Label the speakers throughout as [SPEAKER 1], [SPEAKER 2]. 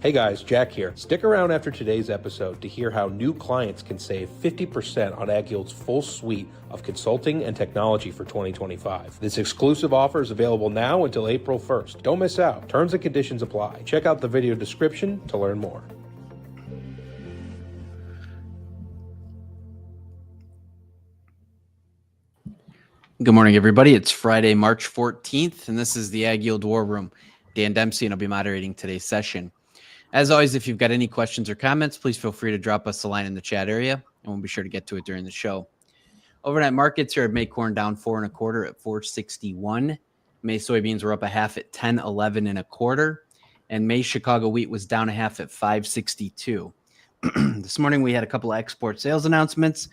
[SPEAKER 1] Hey guys, Jack here. Stick around after today's episode to hear how new clients can save 50% on AgYield's full suite of consulting and technology for 2025. This exclusive offer is available now until April 1st. Don't miss out. Terms and conditions apply. Check out the video description to learn more.
[SPEAKER 2] Good morning, everybody. It's Friday, March 14th, and this is the AgYield War Room. Dan Dempsey, and I'll be moderating today's session. As always, if you've got any questions or comments, please feel free to drop us a line in the chat area, and we'll be sure to get to it during the show. Overnight markets here at May corn down 4 1/4 at 461. May soybeans were up a half at 10.11 1/4, and May Chicago wheat was down a half at 562. This morning we had a couple of export sales announcements.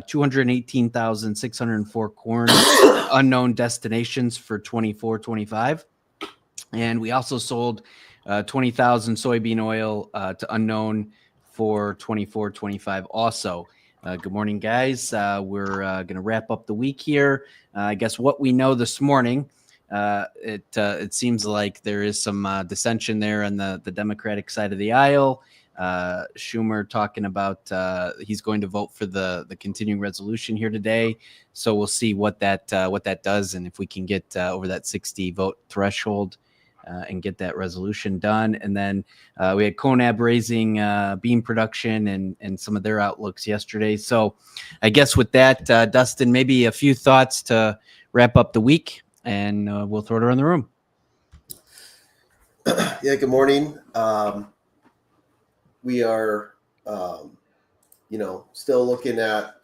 [SPEAKER 2] 218,604 corn unknown destinations for 24-25, and we also sold 20,000 soybean oil to unknown for 24-25 also. Good morning, guys. We're going to wrap up the week here. I guess what we know this morning, it seems like there is some dissension there on the Democratic side of the aisle. Schumer talking about he's going to vote for the continuing resolution here today. So we'll see what that does, and if we can get over that 60 vote threshold and get that resolution done. And then we had Conab raising bean production and some of their outlooks yesterday. So I guess with that, Dustin, maybe a few thoughts to wrap up the week, and we'll throw it around the room.
[SPEAKER 3] Yeah, good morning. We are, still looking at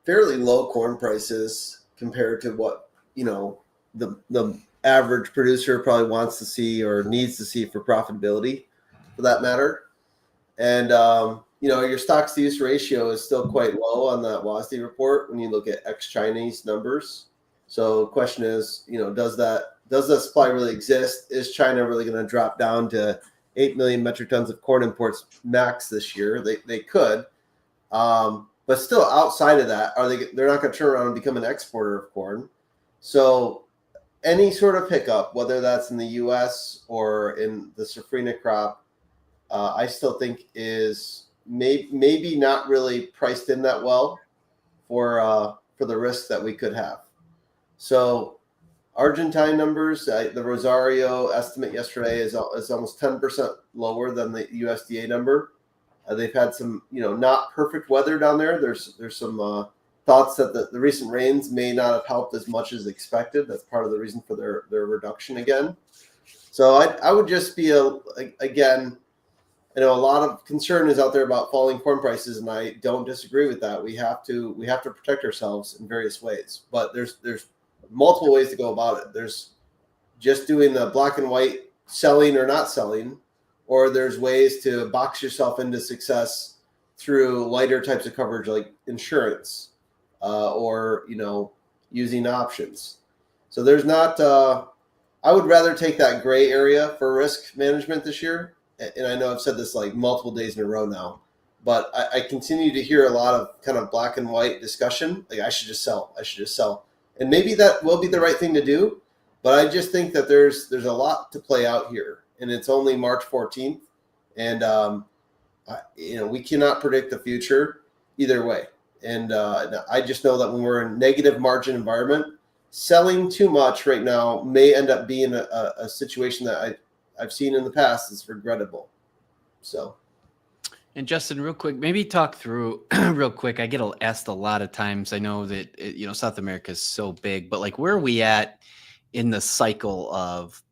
[SPEAKER 3] fairly low corn prices compared to what, the average producer probably wants to see or needs to see for profitability, for that matter. And, your stocks to use ratio is still quite low on that WASDE report when you look at ex-Chinese numbers. So the question is, does that supply really exist? Is China really going to drop down to 8 million metric tons of corn imports max this year? They could, but still outside of that, they're not going to turn around and become an exporter of corn. So any sort of hiccup, whether that's in the U.S. or in the safrinha crop, I still think is maybe not really priced in that well for the risk that we could have. So Argentine numbers, the Rosario estimate yesterday is almost 10% lower than the USDA number. They've had some, not perfect weather down there. There's some thoughts that the recent rains may not have helped as much as expected. That's part of the reason for their reduction again. So I would just be again, a lot of concern is out there about falling corn prices, and I don't disagree with that. We have to protect ourselves in various ways, but there's multiple ways to go about it. There's just doing the black and white selling or not selling, or there's ways to box yourself into success through lighter types of coverage like insurance, or using options. So there's not I would rather take that gray area for risk management this year. And I know I've said this like multiple days in a row now, but I continue to hear a lot of kind of black and white discussion. Like I should just sell. And maybe that will be the right thing to do, but I just think that there's a lot to play out here, and it's only March 14th, and we cannot predict the future either way. And I just know that when we're in a negative margin environment, selling too much right now may end up being a situation that I've seen in the past is regrettable. So.
[SPEAKER 2] And Justin, real quick, maybe talk through real quick. I get asked a lot of times. I know that South America is so big, but like, where are we at in the cycle of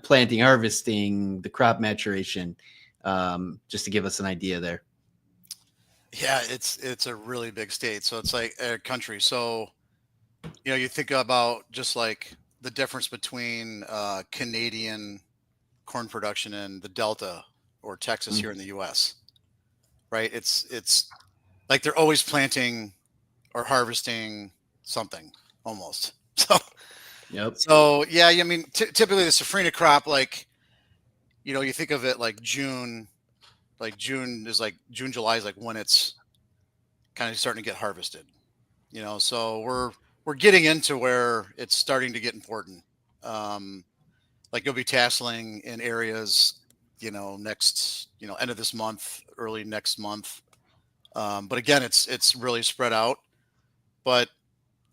[SPEAKER 2] planting, harvesting, the crop maturation? Just to give us an idea there.
[SPEAKER 4] Yeah, it's a really big state, so it's like a country. So you think about just like the difference between Canadian corn production and the Delta or Texas here in the U.S. Right? It's like they're always planting or harvesting something almost. So,
[SPEAKER 2] yep.
[SPEAKER 4] So yeah, I mean, typically the safrinha crop, like, you think of it like June, July is like when it's kind of starting to get harvested. So we're getting into where it's starting to get important. like you'll be tasseling in areas, next, end of this month, early next month. But again, it's really spread out. But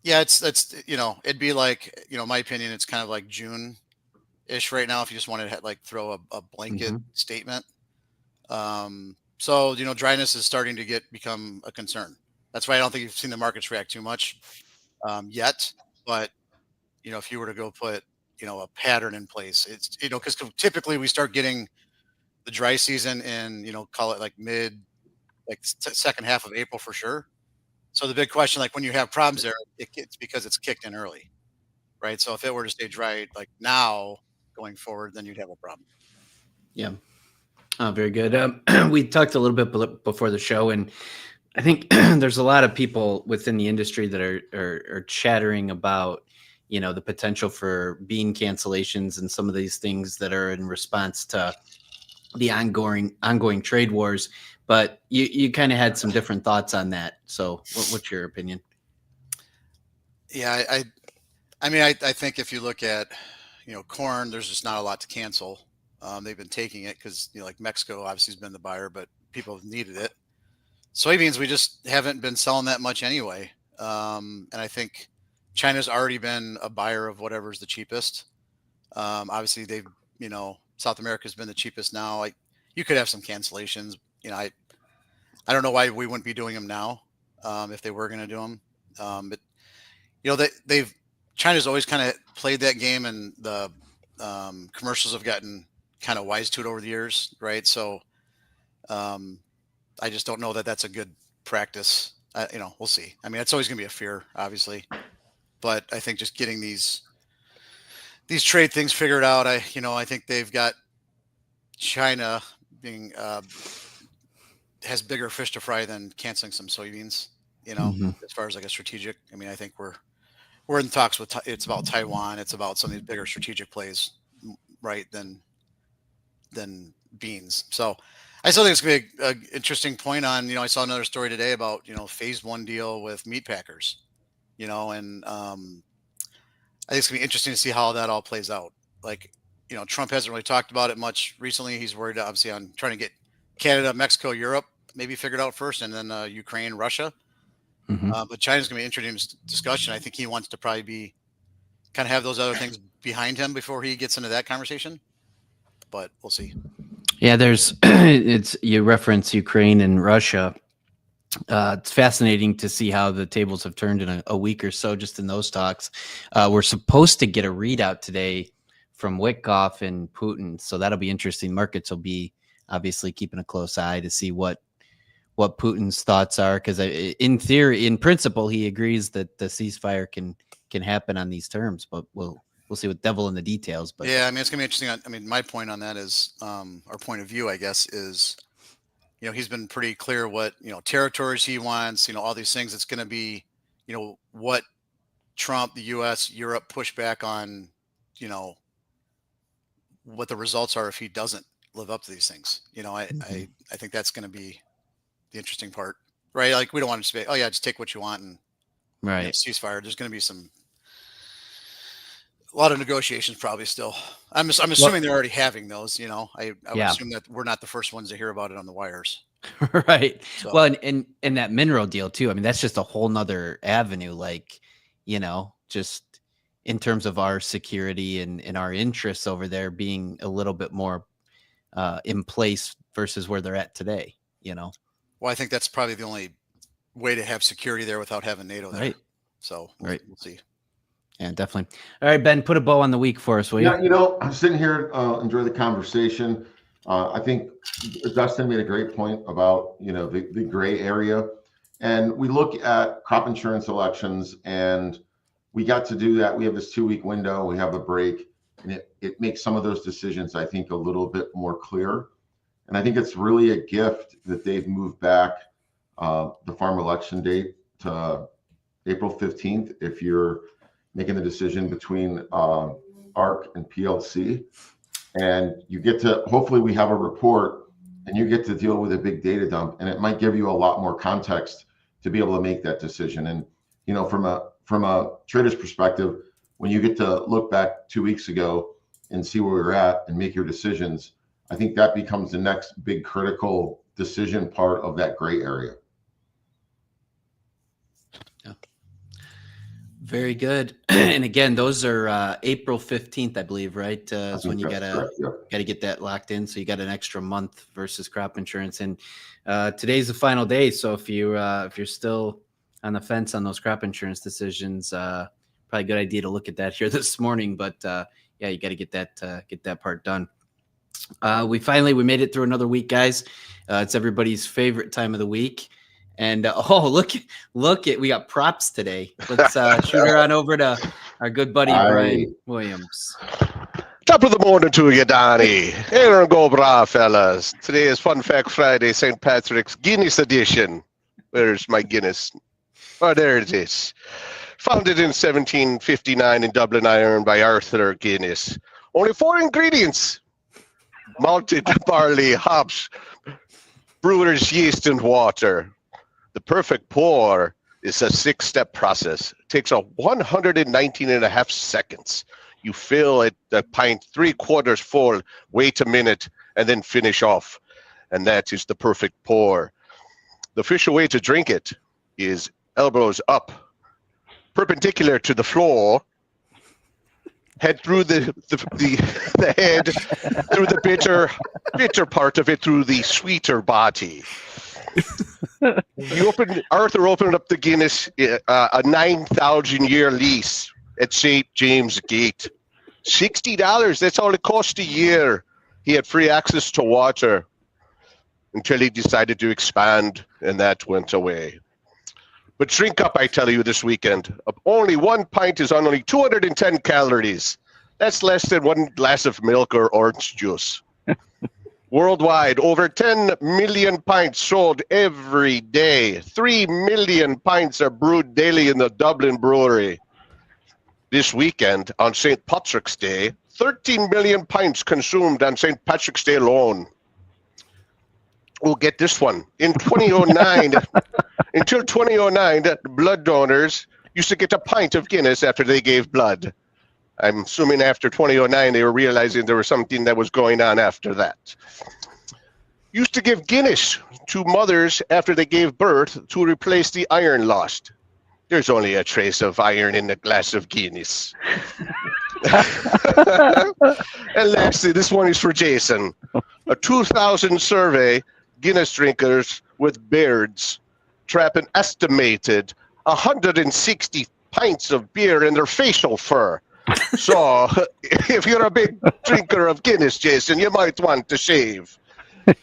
[SPEAKER 4] yeah, it'd be like, my opinion, it's kind of like June-ish right now if you just wanted to like throw a blanket statement. So, dryness is starting to become a concern. That's why I don't think you've seen the markets react too much yet. But, if you were to go put, a pattern in place, it's, because typically we start getting the dry season in, call it like second half of April for sure. So the big question, like when you have problems there, it's because it's kicked in early, right? So if it were to stay dry like now going forward, then you'd have a problem.
[SPEAKER 2] Yeah. Oh, very good. We talked a little bit before the show, and I think there's a lot of people within the industry that are chattering about, the potential for bean cancellations and some of these things that are in response to the ongoing trade wars. But you kind of had some different thoughts on that. So what's your opinion?
[SPEAKER 4] Yeah, I mean, I think if you look at, corn, there's just not a lot to cancel. They've been taking it because, like Mexico obviously has been the buyer, but people have needed it. Soybeans, we just haven't been selling that much anyway. And I think China's already been a buyer of whatever's the cheapest. Obviously they've, South America's been the cheapest now. You could have some cancellations. I don't know why we wouldn't be doing them now if they were going to do them. But China's always kind of played that game, and the commercials have gotten kind of wise to it over the years, right? So I just don't know that that's a good practice. We'll see. I mean, it's always going to be a fear, obviously, but I think just getting these trade things figured out, I think they've got China being has bigger fish to fry than canceling some soybeans, as far as like a strategic. I mean, I think we're in talks with, it's about Taiwan. It's about some of these bigger strategic plays, right, than beans. So I still think it's going to be an interesting point on, I saw another story today about, phase one deal with meat packers, and I think it's going to be interesting to see how that all plays out. Like, Trump hasn't really talked about it much recently. He's worried obviously on trying to get Canada, Mexico, Europe maybe figured out first, and then Ukraine, Russia. But China's going to be an interesting discussion. I think he wants to probably kind of have those other things behind him before he gets into that conversation. But we'll see.
[SPEAKER 2] Yeah, you reference Ukraine and Russia. It's fascinating to see how the tables have turned in a week or so just in those talks. We're supposed to get a readout today from Witkoff and Putin, so that'll be interesting. Markets will be obviously keeping a close eye to see what Putin's thoughts are, because in theory, in principle, he agrees that the ceasefire can happen on these terms, but we'll see what devil in the details. But
[SPEAKER 4] yeah, I mean, it's gonna be interesting. I mean, my point on that is, our point of view, I guess, is, he's been pretty clear what, territories he wants, all these things. It's going to be, what Trump, the U.S., Europe push back on, what the results are if he doesn't live up to these things. I think that's going to be the interesting part, right? Like, we don't want to say, oh yeah, just take what you want and
[SPEAKER 2] right,
[SPEAKER 4] ceasefire. There's going to be a lot of negotiations probably still. I'm assuming they're already having those. I would assume that we're not the first ones to hear about it on the wires.
[SPEAKER 2] Right. So. Well, and that mineral deal too. I mean, that's just a whole nother avenue. Like, just in terms of our security and our interests over there being a little bit more in place versus where they're at today.
[SPEAKER 4] Well, I think that's probably the only way to have security there without having NATO there.
[SPEAKER 2] Right.
[SPEAKER 4] So
[SPEAKER 2] we'll
[SPEAKER 4] see.
[SPEAKER 2] Yeah, definitely. All right, Ben, put a bow on the week for us, will you?
[SPEAKER 5] Yeah, I'm sitting here, enjoy the conversation. I think Dustin made a great point about, the gray area. And we look at crop insurance elections, and we got to do that. We have this 2-week window, we have a break, and it makes some of those decisions, I think, a little bit more clear. And I think it's really a gift that they've moved back the farm election date to April 15th. If you're making the decision between ARC and PLC, and you get to, hopefully we have a report and you get to deal with a big data dump, and it might give you a lot more context to be able to make that decision. And, from a trader's perspective, when you get to look back 2 weeks ago and see where we're at and make your decisions, I think that becomes the next big critical decision part of that gray area.
[SPEAKER 2] Very good. And again, those are April 15th, I believe, right? Is when you gotta get that locked in. So you got an extra month versus crop insurance. And today's the final day. So if you're still on the fence on those crop insurance decisions, probably a good idea to look at that here this morning. But yeah, you got to get that part done. We made it through another week, guys. It's everybody's favorite time of the week. And look at we got props today. Let's shoot her on over to our good buddy Brian Williams.
[SPEAKER 6] Top of the morning to you, Donnie. Here and go, brah, fellas. Today is Fun Fact Friday, St. Patrick's Guinness edition. Where's my Guinness? Oh, there it is. Founded in 1759 in Dublin, Ireland by Arthur Guinness. Only 4 ingredients: malted barley, hops, brewer's yeast, and water. The perfect pour is a 6-step process. It takes 119.5 seconds. You fill it, the pint 3/4 full, wait a minute, and then finish off. And that is the perfect pour. The official way to drink it is elbows up, perpendicular to the floor, head through the head, through the bitter part of it, through the sweeter body. Arthur opened up the Guinness, a 9,000-year lease at St. James Gate. $60, that's all it cost a year. He had free access to water until he decided to expand, and that went away. But drink up, I tell you, this weekend. Only 1 pint is on only 210 calories. That's less than 1 glass of milk or orange juice. Worldwide, over 10 million pints sold every day. 3 million pints are brewed daily in the Dublin brewery. This weekend, on St. Patrick's Day, 13 million pints consumed on St. Patrick's Day alone. We'll get this one. In 2009, until 2009, blood donors used to get a pint of Guinness after they gave blood. I'm assuming after 2009, they were realizing there was something that was going on after that. Used to give Guinness to mothers after they gave birth to replace the iron lost. There's only a trace of iron in the glass of Guinness. And lastly, this one is for Jason. A 2000 survey, Guinness drinkers with beards trap an estimated 160 pints of beer in their facial fur. So if you're a big drinker of Guinness, Jason, you might want to shave.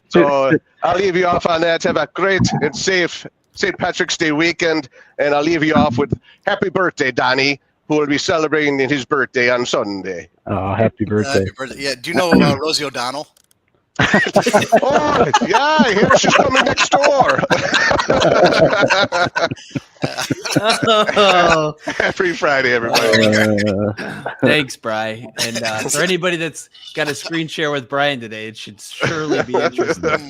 [SPEAKER 6] So I'll leave you off on that. Have a great and safe St. Patrick's Day weekend, and I'll leave you off with happy birthday, Donnie, who will be celebrating his birthday on Sunday.
[SPEAKER 7] Oh, happy birthday.
[SPEAKER 4] Happy birthday. Yeah, do you know Rosie O'Donnell?
[SPEAKER 6] Oh, yeah, I hear she's coming next door. Happy Friday, everybody.
[SPEAKER 2] Thanks, Brian. And for anybody that's got a screen share with Brian today, it should surely be interesting.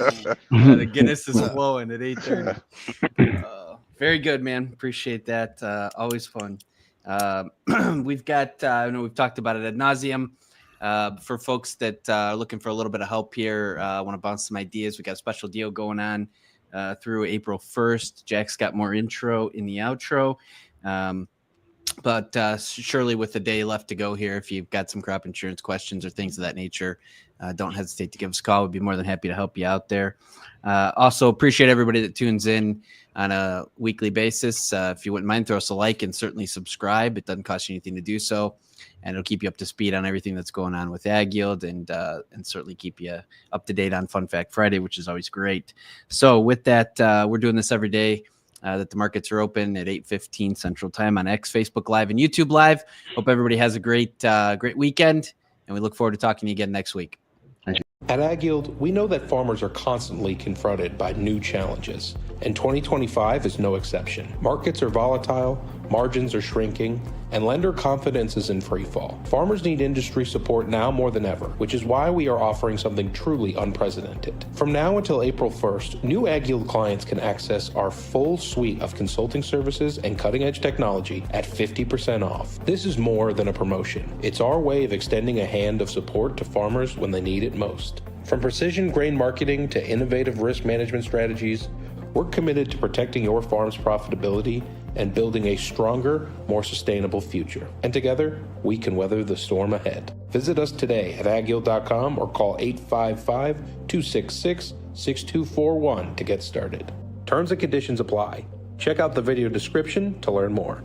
[SPEAKER 2] The Guinness is flowing at 8:30. Very good, man. Appreciate that. Always fun. We've got, I know we've talked about it ad nauseum. For folks that are looking for a little bit of help here, want to bounce some ideas, we got a special deal going on through April 1st. Jack's got more intro in the outro. But surely with the day left to go here, if you've got some crop insurance questions or things of that nature, don't hesitate to give us a call. We'd be more than happy to help you out there. Also appreciate everybody that tunes in on a weekly basis. If you wouldn't mind, throw us a like and certainly subscribe. It doesn't cost you anything to do so. And it'll keep you up to speed on everything that's going on with AgYield and certainly keep you up to date on Fun Fact Friday, which is always great. So with that, we're doing this every day that the markets are open at 8:15 Central Time on X, Facebook Live, and YouTube Live. Hope everybody has a great weekend, and we look forward to talking to you again next week.
[SPEAKER 1] At AgYield, we know that farmers are constantly confronted by new challenges, and 2025 is no exception. Markets are volatile, margins are shrinking, and lender confidence is in free fall. Farmers need industry support now more than ever, which is why we are offering something truly unprecedented. From now until April 1st, new AgYield clients can access our full suite of consulting services and cutting-edge technology at 50% off. This is more than a promotion. It's our way of extending a hand of support to farmers when they need it most. From precision grain marketing to innovative risk management strategies, we're committed to protecting your farm's profitability and building a stronger, more sustainable future. And together, we can weather the storm ahead. Visit us today at agyield.com or call 855-266-6241 to get started. Terms and conditions apply. Check out the video description to learn more.